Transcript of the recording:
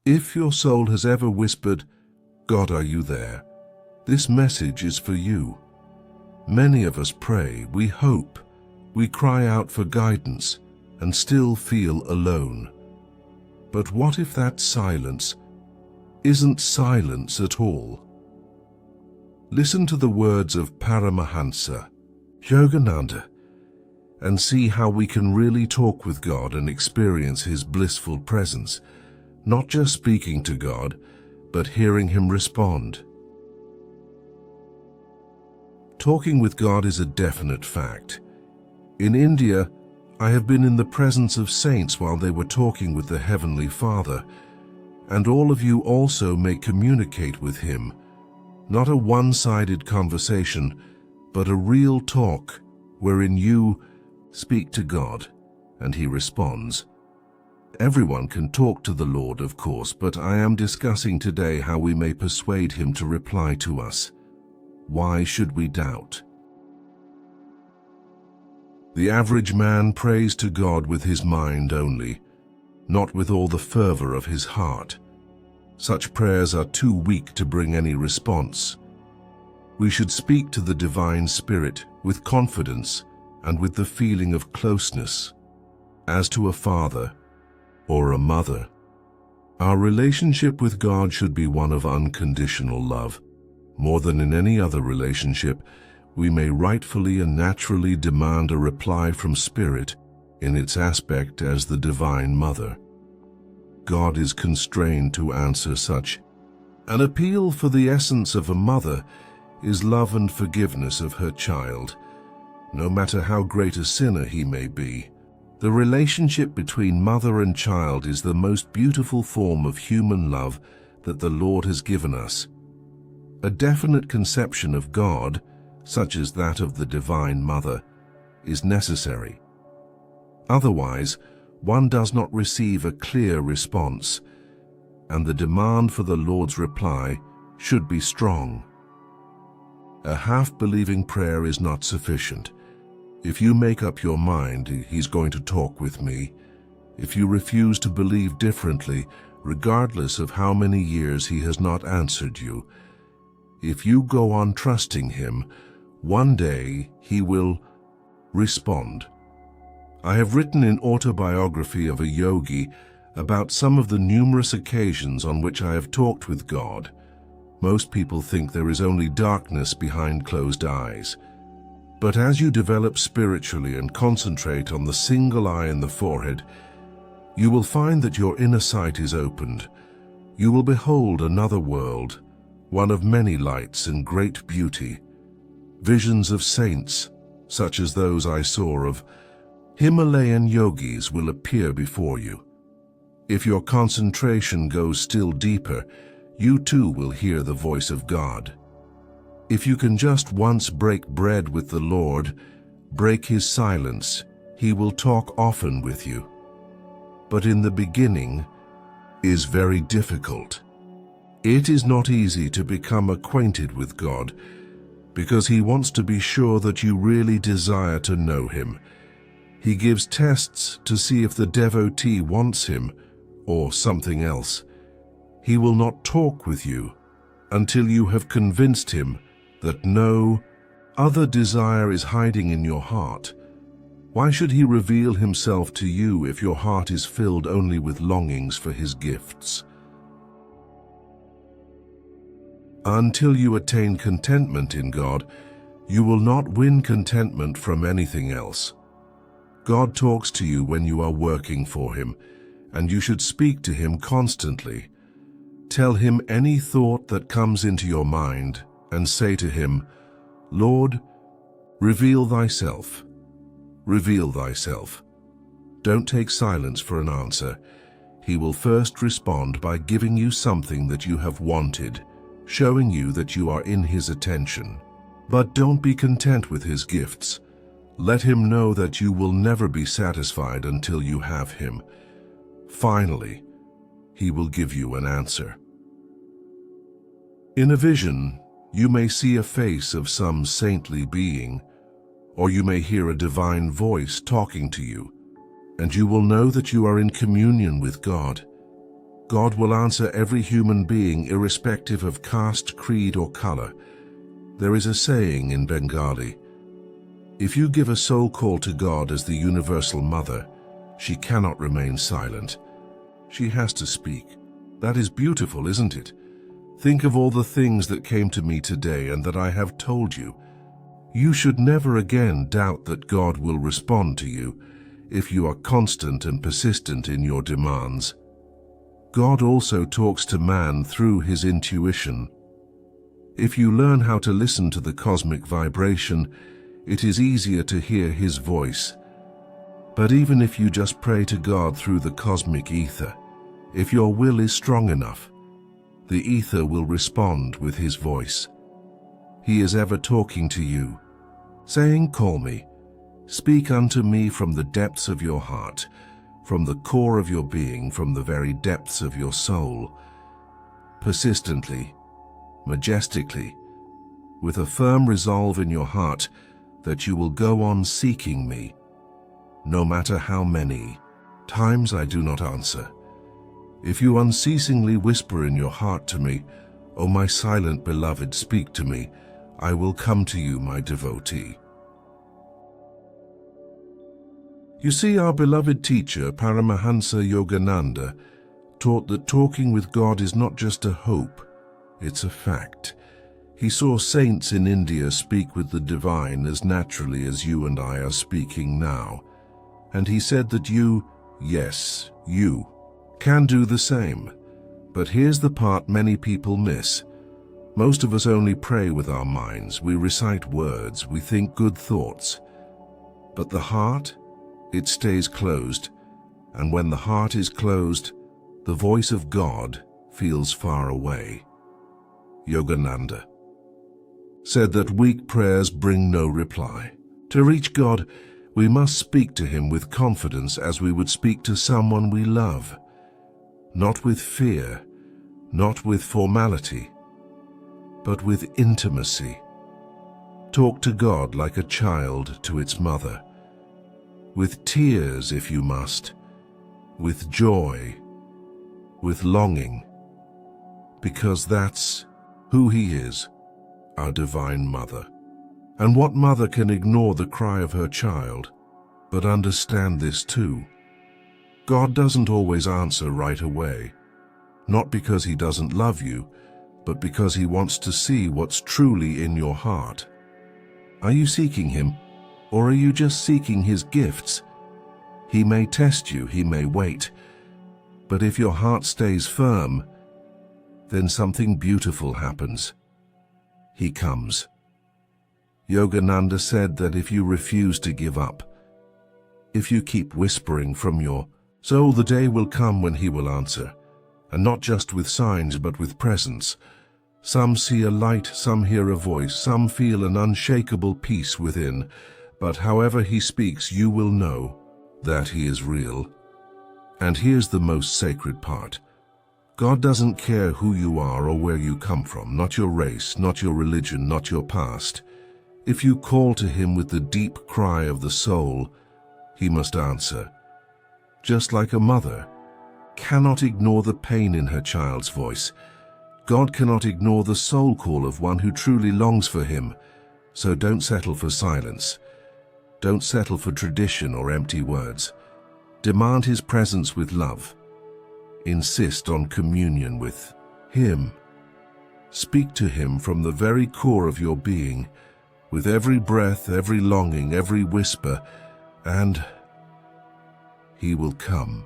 If your soul has ever whispered, "God, are you there?" this message is for you. Many of us pray, we hope, we cry out for guidance, and still feel alone. But what if that silence isn't silence at all? Listen to the words of Paramahansa, Yogananda, and see how we can really talk with God and experience His blissful presence, not just speaking to God, but hearing Him respond. Talking with God is a definite fact. In India, I have been in the presence of saints while they were talking with the Heavenly Father, and all of you also may communicate with Him. Not a one-sided conversation, but a real talk wherein you speak to God and He responds. Everyone can talk to the Lord, of course, but I am discussing today how we may persuade Him to reply to us. Why should we doubt? The average man prays to God with his mind only, not with all the fervor of his heart. Such prayers are too weak to bring any response. We should speak to the Divine Spirit with confidence and with the feeling of closeness, as to a father or a mother. Our relationship with God should be one of unconditional love. More than in any other relationship, we may rightfully and naturally demand a reply from Spirit in its aspect as the Divine Mother. God is constrained to answer such. An appeal for the essence of a mother is love and forgiveness of her child, no matter how great a sinner he may be. The relationship between mother and child is the most beautiful form of human love that the Lord has given us. A definite conception of God, such as that of the Divine Mother, is necessary. Otherwise, one does not receive a clear response, and the demand for the Lord's reply should be strong. A half-believing prayer is not sufficient. If you make up your mind, He's going to talk with me, if you refuse to believe differently, regardless of how many years He has not answered you, if you go on trusting Him, one day He will respond. I have written in Autobiography of a Yogi about some of the numerous occasions on which I have talked with God. Most people think there is only darkness behind closed eyes. But as you develop spiritually and concentrate on the single eye in the forehead, you will find that your inner sight is opened. You will behold another world, one of many lights and great beauty. Visions of saints, such as those I saw of Himalayan yogis, will appear before you. If your concentration goes still deeper, you too will hear the voice of God. If you can just once break bread with the Lord, break His silence, He will talk often with you. But in the beginning is very difficult. It is not easy to become acquainted with God, because He wants to be sure that you really desire to know Him. He gives tests to see if the devotee wants Him or something else. He will not talk with you until you have convinced Him that no other desire is hiding in your heart. Why should He reveal Himself to you if your heart is filled only with longings for His gifts? Until you attain contentment in God, you will not win contentment from anything else. God talks to you when you are working for Him, and you should speak to Him constantly. Tell Him any thought that comes into your mind, and say to Him, "Lord, reveal Thyself. Reveal Thyself." Don't take silence for an answer. He will first respond by giving you something that you have wanted, showing you that you are in His attention. But don't be content with His gifts. Let Him know that you will never be satisfied until you have Him. Finally, He will give you an answer. In a vision, you may see a face of some saintly being, or you may hear a divine voice talking to you, and you will know that you are in communion with God. God will answer every human being irrespective of caste, creed, or color. There is a saying in Bengali, if you give a soul call to God as the universal mother, she cannot remain silent. She has to speak. That is beautiful, isn't it? Think of all the things that came to me today and that I have told you. You should never again doubt that God will respond to you if you are constant and persistent in your demands. God also talks to man through his intuition. If you learn how to listen to the cosmic vibration, it is easier to hear his voice. But even if you just pray to God through the cosmic ether, if your will is strong enough, the ether will respond with his voice. He is ever talking to you, saying, "Call me, speak unto me from the depths of your heart, from the core of your being, from the very depths of your soul." Persistently, majestically, with a firm resolve in your heart that you will go on seeking me, no matter how many times I do not answer. If you unceasingly whisper in your heart to me, "O my silent beloved, speak to me," I will come to you, my devotee. You see, our beloved teacher, Paramahansa Yogananda, taught that talking with God is not just a hope, it's a fact. He saw saints in India speak with the divine as naturally as you and I are speaking now. And he said that you, yes, you, can do the same. But here's the part many people miss. Most of us only pray with our minds. We recite words, we think good thoughts. But the heart, it stays closed. And when the heart is closed, the voice of God feels far away. Yogananda said that weak prayers bring no reply. To reach God, we must speak to him with confidence as we would speak to someone we love. Not with fear, not with formality, but with intimacy. Talk to God like a child to its mother. With tears if you must, with joy, with longing, because that's who he is, our divine mother. And what mother can ignore the cry of her child, but understand this too? God doesn't always answer right away, not because he doesn't love you, but because he wants to see what's truly in your heart. Are you seeking him, or are you just seeking his gifts? He may test you, he may wait, but if your heart stays firm, then something beautiful happens. He comes. Yogananda said that if you refuse to give up, if you keep whispering from your soul, the day will come when he will answer, and not just with signs but with presence. Some see a light, some hear a voice, some feel an unshakable peace within, but however he speaks, you will know that he is real. And here's the most sacred part. God doesn't care who you are or where you come from, not your race, not your religion, not your past. If you call to him with the deep cry of the soul, he must answer. Just like a mother cannot ignore the pain in her child's voice, God cannot ignore the soul call of one who truly longs for him. So don't settle for silence. Don't settle for tradition or empty words. Demand his presence with love. Insist on communion with him. Speak to him from the very core of your being, with every breath, every longing, every whisper, and he will come.